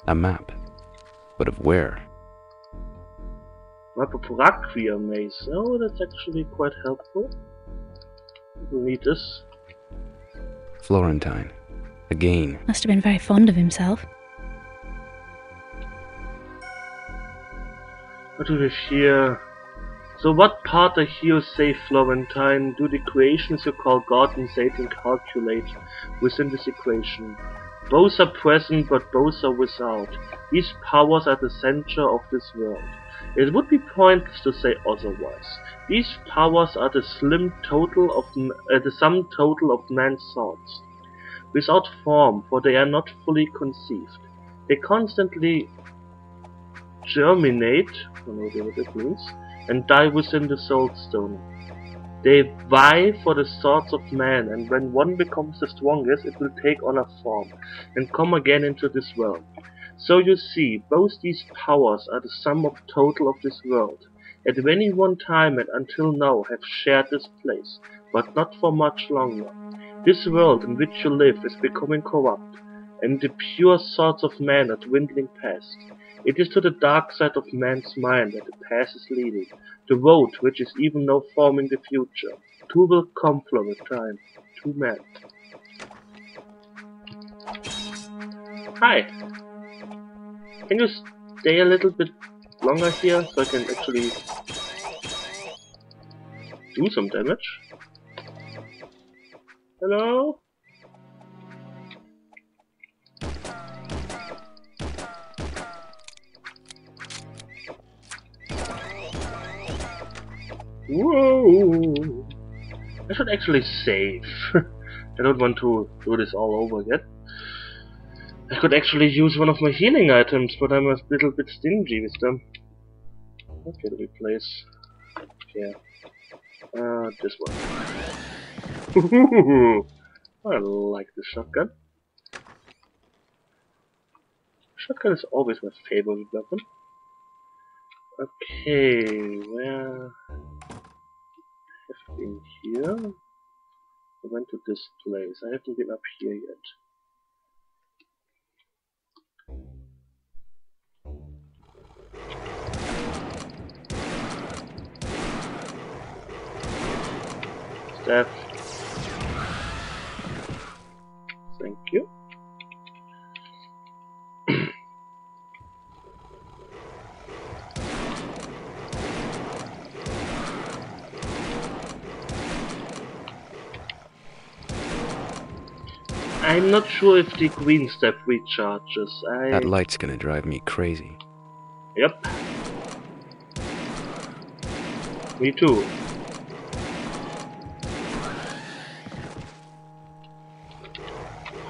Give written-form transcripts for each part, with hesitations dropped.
A map. But of where? Map of Raquia Maze. Oh, that's actually quite helpful. We'll need this. Florentine. Again. Must have been very fond of himself. What do we have here? So what part of here say Florentine? Do the equations you call God and Satan calculate within this equation? Both are present, but both are without. These powers are the center of this world. It would be pointless to say otherwise. These powers are the sum total of man's thoughts. Without form, for they are not fully conceived. They constantly germinate, I don't know what that means, and die within the soul stone. They vie for the thoughts of man, and when one becomes the strongest, it will take on a form, and come again into this world. So you see, both these powers are the sum of total of this world. At any one time and until now have shared this place, but not for much longer. This world in which you live is becoming corrupt, and the pure thoughts of man are dwindling past. It is to the dark side of man's mind that the past is leading, the road which is even now forming the future. Two will come from a time, two men. Hi! Can you stay a little bit longer here so I can actually do some damage? Hello? Whoa! I should actually save. I don't want to do this all over again. I could actually use one of my healing items, but I'm a little bit stingy with them. What can we place? Yeah. This one. I like the shotgun. Shotgun is always my favorite weapon. Okay, where have been here? I went to this place. I haven't been up here yet. Staff. Thank you. I'm not sure if the green step recharges. That light's gonna drive me crazy. Yep. Me too.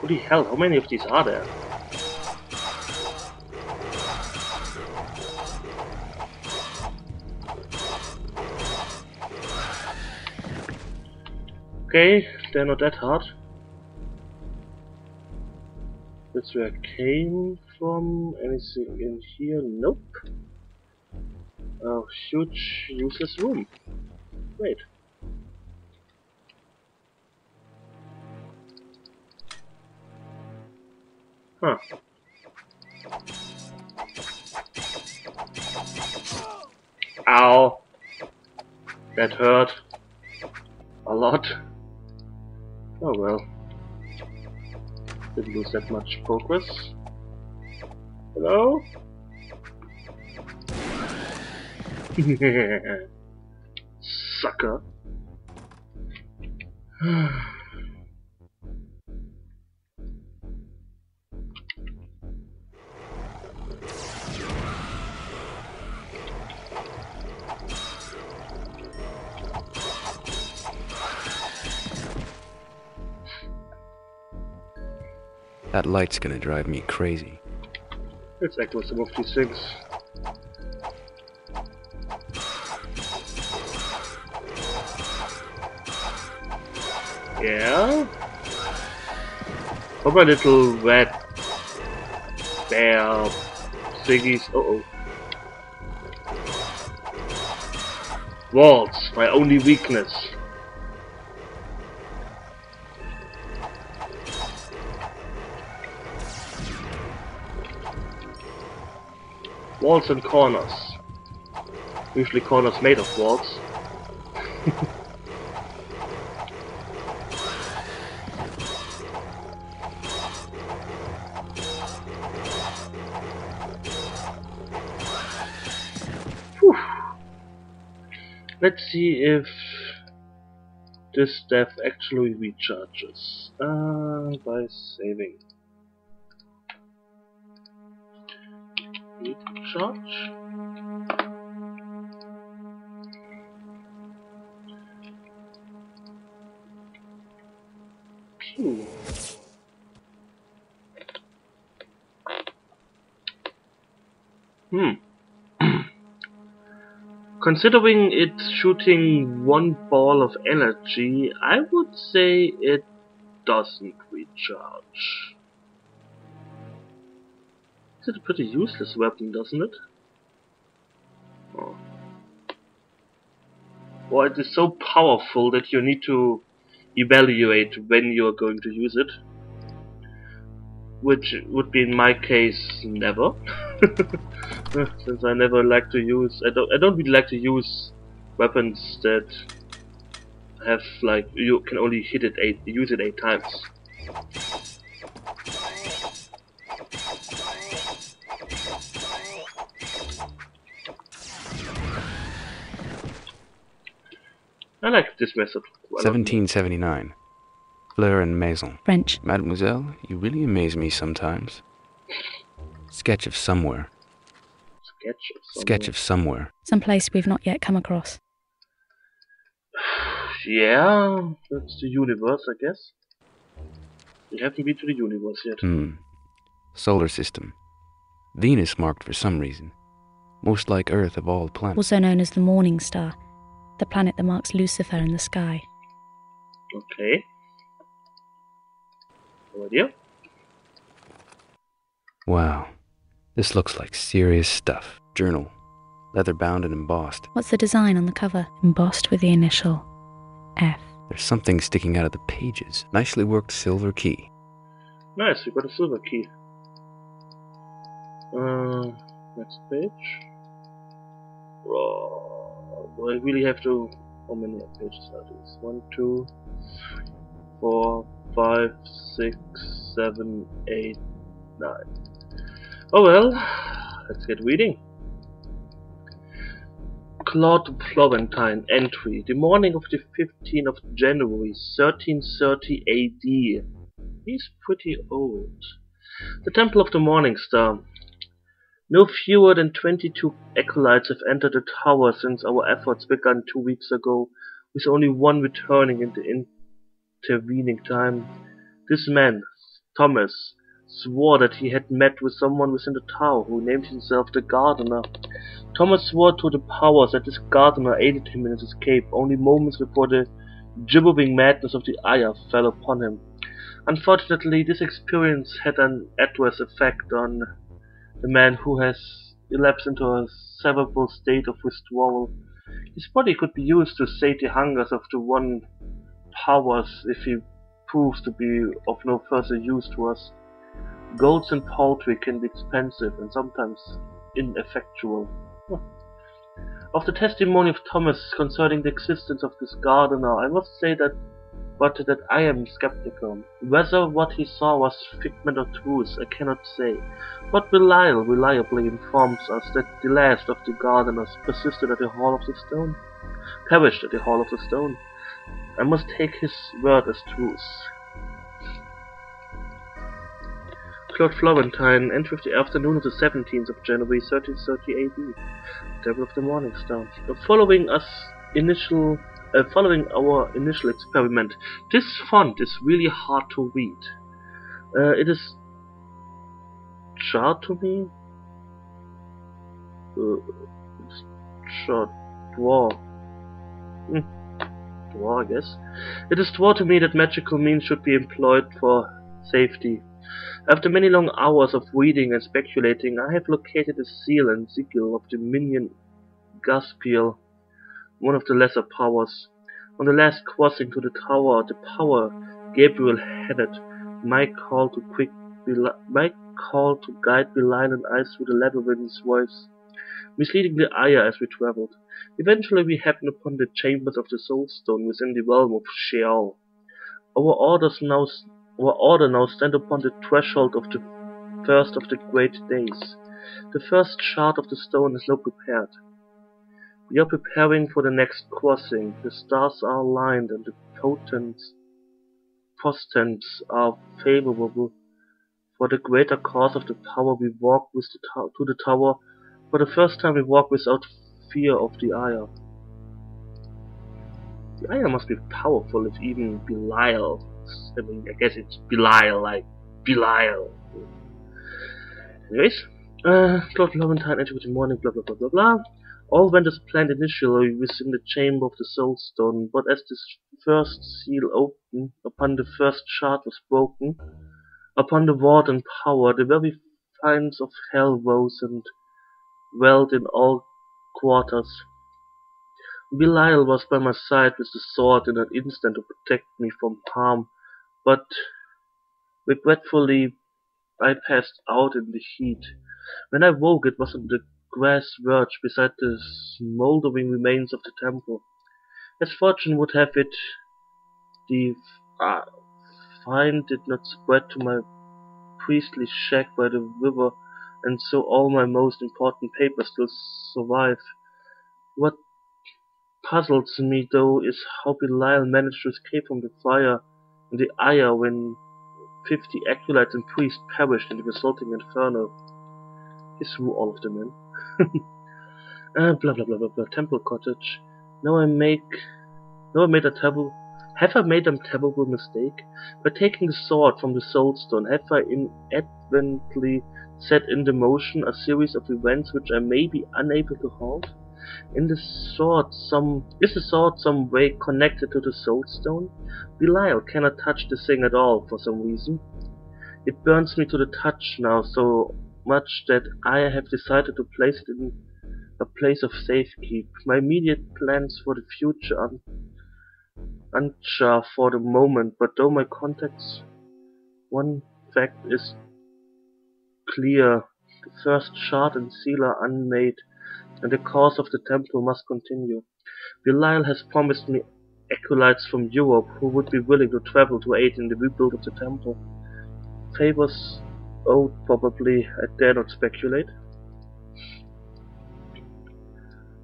Holy hell, how many of these are there? Okay, they're not that hard. That's where I came from. Anything in here? Nope. Oh, huge useless room. Wait. Huh. Ow. That hurt. A lot. Oh well. Didn't lose that much progress. Hello? Sucker. That light's gonna drive me crazy. Let's echo some of these things. Yeah? How about little red bear thingies? Uh-oh. Walls, my only weakness. Walls and corners. Usually corners made of walls. Whew. Let's see if this staff actually recharges. By saving. Recharge. Pew. Considering it's shooting one ball of energy, I would say it doesn't recharge. It's a pretty useless weapon, doesn't it? Oh. Well, it is so powerful that you need to evaluate when you're going to use it. Which would be in my case never. Since I never like to use I don't really like to use weapons that have like you can only use it 8 times. I like this method. 1779. Fleur and Maison. French. Mademoiselle, you really amaze me sometimes. Sketch of somewhere. Sketch of somewhere. Some place we've not yet come across. Yeah, that's the universe, I guess. We haven't been to the universe yet. Solar system. Venus marked for some reason. Most like Earth of all planets. Also known as the Morning Star, the planet that marks Lucifer in the sky. Okay. No idea. Wow. This looks like serious stuff. Journal. Leather bound and embossed. What's the design on the cover? Embossed with the initial F. There's something sticking out of the pages. Nicely worked silver key. Nice, we got a silver key. Next page. Do I really have to... How many pages are these? 1, 2, 4, 5, 6, 7, 8, 9. Oh well, let's get reading. Claude Florentine entry. The morning of the 15th of January, 1330 AD. He's pretty old. The Temple of the Morning Star. No fewer than 22 acolytes have entered the tower since our efforts began 2 weeks ago, with only one returning in the intervening time. This man, Thomas, swore that he had met with someone within the tower who named himself the Gardener. Thomas swore to the powers that this Gardener aided him in his escape only moments before the gibbering madness of the Ayah fell upon him. Unfortunately, this experience had an adverse effect on the man, who has elapsed into a cerebral state of withdrawal. His body could be used to sate the hungers of the one powers if he proves to be of no further use to us. Goats and poultry can be expensive and sometimes ineffectual. Of the testimony of Thomas concerning the existence of this Gardener, I must say that I am skeptical. Whether what he saw was figment or truth, I cannot say. But Belial reliably informs us that the last of the Gardeners perished at the Hall of the Stone. I must take his word as truth. Claude Florentine, entry of the afternoon of the 17th of January, 1330 AD. Temple of the Morning Star. Following our initial experiment, this font is really hard to read. It is chart to me. Chart draw. Draw, I guess. It is draw to me that magical means should be employed for safety. After many long hours of reading and speculating, I have located the seal and sigil of the minion Gaspiel, one of the lesser powers. On the last crossing to the tower, the power Gabriel headed, my call to guide Belial and I through the labyrinth's voice misleading the Aya as we traveled. Eventually we happened upon the chambers of the Soul Stone within the realm of Sheol. Our order now stand upon the threshold of the first of the great days. The first shard of the stone is now prepared. We are preparing for the next crossing. The stars are aligned and the portents are favorable. For the greater cause of the tower we walk to the tower. For the first time we walk without fear of the Aya. The Aya must be powerful if even Belial. I mean, I guess it's Belial, like Belial. Anyways, Lord Laurentine entered with the morning, blah blah blah blah blah. All went as planned initially within the chamber of the Soul Stone, but as this first seal opened, upon the first shard was broken, upon the ward and power, the very fires of hell rose and welled in all quarters. Belial was by my side with the sword in an instant to protect me from harm, but regretfully I passed out in the heat. When I woke, it was on the grass verge beside the smoldering remains of the temple. As fortune would have it, the fire did not spread to my priestly shack by the river, and so all my most important papers still survive. What puzzles me, though, is how Belial managed to escape from the fire in the Aya when 50 acolytes and priests perished in the resulting inferno. He threw all of them in. Blah blah blah blah blah. Temple cottage. Now I made a terrible. Have I made a terrible mistake? By taking the sword from the Soul Stone, have I inadvertently set into motion a series of events which I may be unable to halt? Is the sword some way connected to the Soul Stone? Belial cannot touch the thing at all for some reason. It burns me to the touch now so much that I have decided to place it in a place of safekeep. My immediate plans for the future are unsure for the moment, but though my contacts, one fact is clear: the first shard and seal are unmade, and the cause of the temple must continue. Belial has promised me acolytes from Europe who would be willing to travel to aid in the rebuild of the temple. Favors owed, probably. I dare not speculate.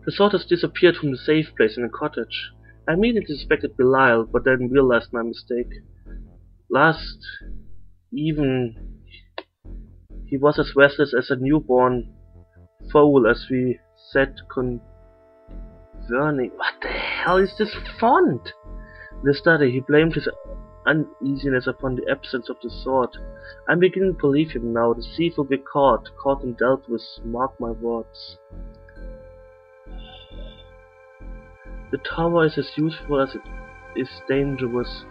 The sword has disappeared from the safe place in the cottage. I immediately suspected Belial, but then realized my mistake. Last even, he was as restless as a newborn foal as we sat converning. What the hell is this font? In the study, he blamed his uneasiness upon the absence of the sword. I'm beginning to believe him now. The thief will be caught and dealt with, mark my words. The tower is as useful as it is dangerous.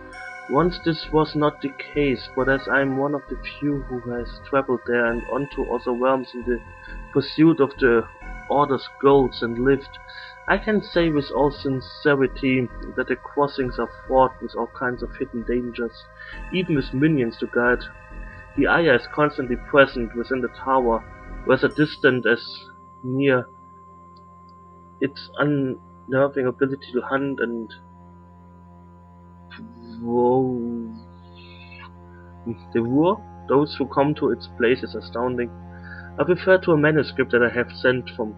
Once this was not the case, but as I am one of the few who has traveled there and onto other realms in the pursuit of the Order's goals and lived, I can say with all sincerity that the crossings are fraught with all kinds of hidden dangers, even with minions to guide. The Aya is constantly present within the tower, whether distant as near. Its unnerving ability to hunt and devour those who come to its place is astounding. I refer to a manuscript that I have sent from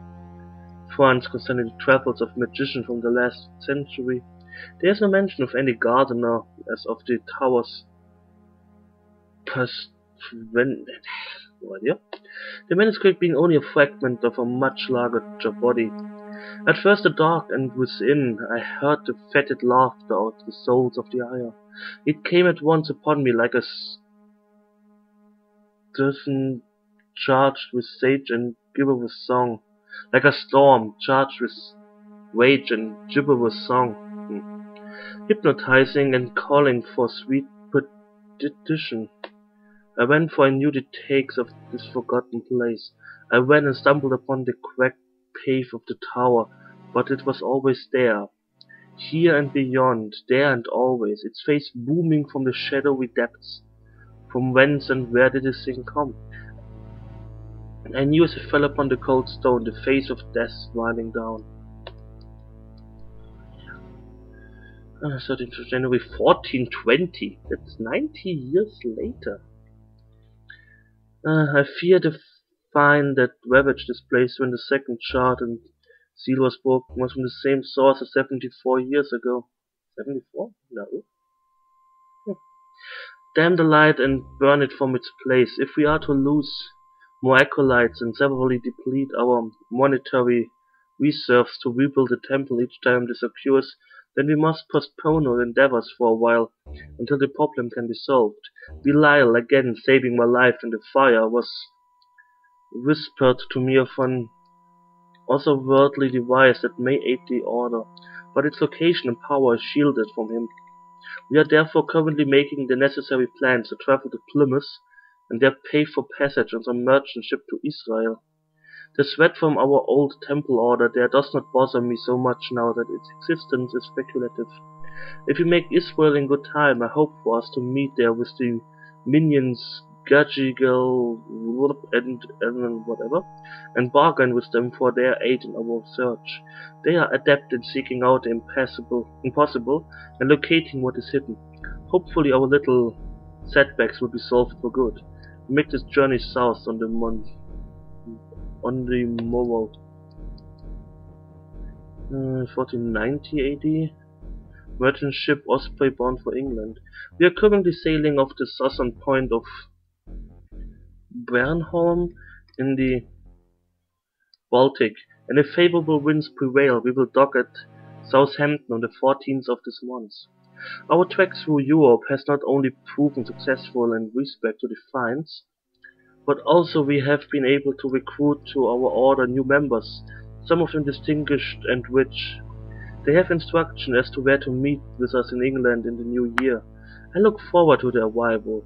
France concerning the travels of magicians from the last century. There is no mention of any gardener as of the tower's no idea. The manuscript being only a fragment of a much larger body. At first the dark, and within I heard the fetid laughter of the souls of the Aya. It came at once upon me like a dozen charged with sage and gibberish song, like a storm charged with rage and gibberish song, hypnotizing and calling for sweet petition. I went, for I knew the takes of this forgotten place. I went and stumbled upon the cracked pave of the tower, but it was always there. Here and beyond, there and always, its face booming from the shadowy depths. From whence and where did this thing come? I knew as I fell upon the cold stone, the face of death smiling down. 13th of January 1420. That's 90 years later. I fear the fine that ravaged this place when the second shard and seal was broken was from the same source as 74 years ago. 74? No. Damn the light and burn it from its place. If we are to lose more acolytes and severely deplete our monetary reserves to rebuild the temple each time this occurs, then we must postpone our endeavors for a while, until the problem can be solved. Belial, again saving my life in the fire, was whispered to me of an otherworldly device that may aid the order, but its location and power is shielded from him. We are therefore currently making the necessary plans to travel to Plymouth and there pay for passage on some merchant ship to Israel. The threat from our old temple order there does not bother me so much now that its existence is speculative. If we make Israel in good time, I hope for us to meet there with the minions Gajigal and whatever, and bargain with them for their aid in our search. They are adept in seeking out the impossible and locating what is hidden. Hopefully our little setbacks will be solved for good. We make this journey south on the morrow. 1490 AD. Merchant ship Osprey bound for England. We are currently sailing off the southern point of Bernholm in the Baltic, and if favorable winds prevail, we will dock at Southampton on the 14th of this month. Our trek through Europe has not only proven successful in respect to the finds, but also we have been able to recruit to our order new members, some of them distinguished and rich. They have instruction as to where to meet with us in England in the new year. I look forward to their arrival.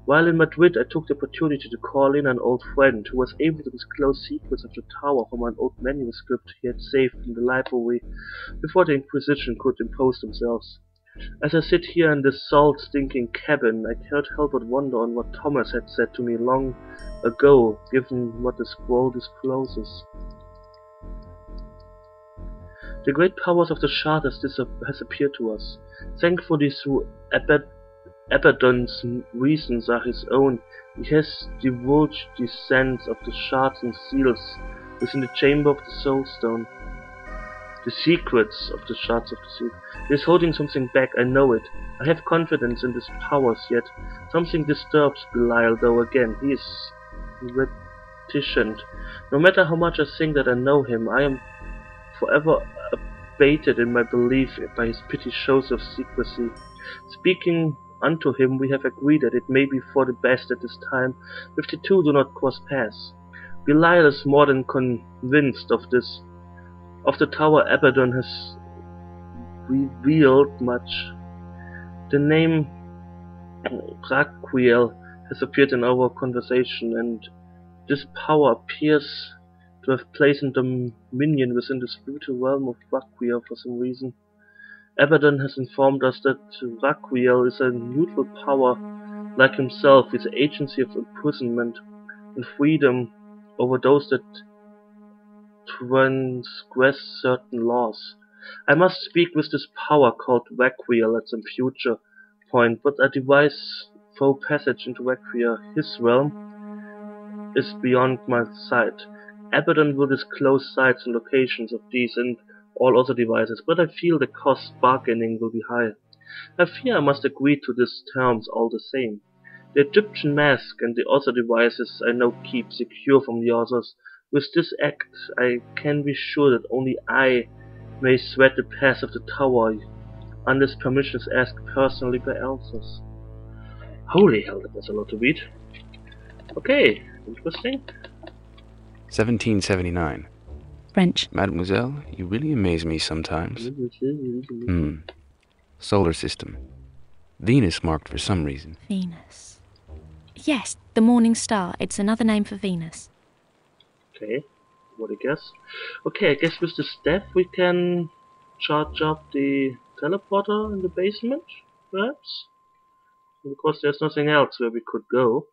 While in Madrid, I took the opportunity to call in an old friend who was able to disclose secrets of the tower from an old manuscript he had saved in the library before the Inquisition could impose themselves. As I sit here in this salt-stinking cabin, I cannot help but wonder on what Thomas had said to me long ago, given what the scroll discloses. The great powers of the Shard has appeared to us. Thankfully, through Abaddon's reasons are his own, he has divulged the sense of the shards and seals within the chamber of the Soul Stone. The secrets of the shards of the seal. He is holding something back, I know it. I have confidence in his powers, yet something disturbs Belial, though again, he is reticent. No matter how much I think that I know him, I am forever abated in my belief by his petty shows of secrecy. Speaking unto him, we have agreed that it may be for the best at this time, if the two do not cross paths. Belial is more than convinced of this. Of the tower Abaddon has revealed much. The name Raquiel has appeared in our conversation, and this power appears to have placed dominion within the spiritual realm of Raquiel for some reason. Abaddon has informed us that Raquiel is a neutral power like himself, with the agency of imprisonment and freedom over those that transgress certain laws. I must speak with this power called Raquiel at some future point, but a device for passage into Raquiel, his realm, is beyond my sight. Abaddon will disclose sites and locations of these and all other devices, but I feel the cost bargaining will be high. I fear I must agree to these terms all the same. The Egyptian mask and the other devices I now keep secure from the others. With this act, I can be sure that only I may thread the path of the tower, unless permission is asked personally by elders. Holy hell, that was a lot to read. Okay, interesting. 1779. French. Mademoiselle, you really amaze me sometimes. Solar system. Venus marked for some reason. Venus. Yes, the morning star. It's another name for Venus. Okay, what I guess. Okay, I guess with the staff we can charge up the teleporter in the basement, perhaps? Because there's nothing else where we could go.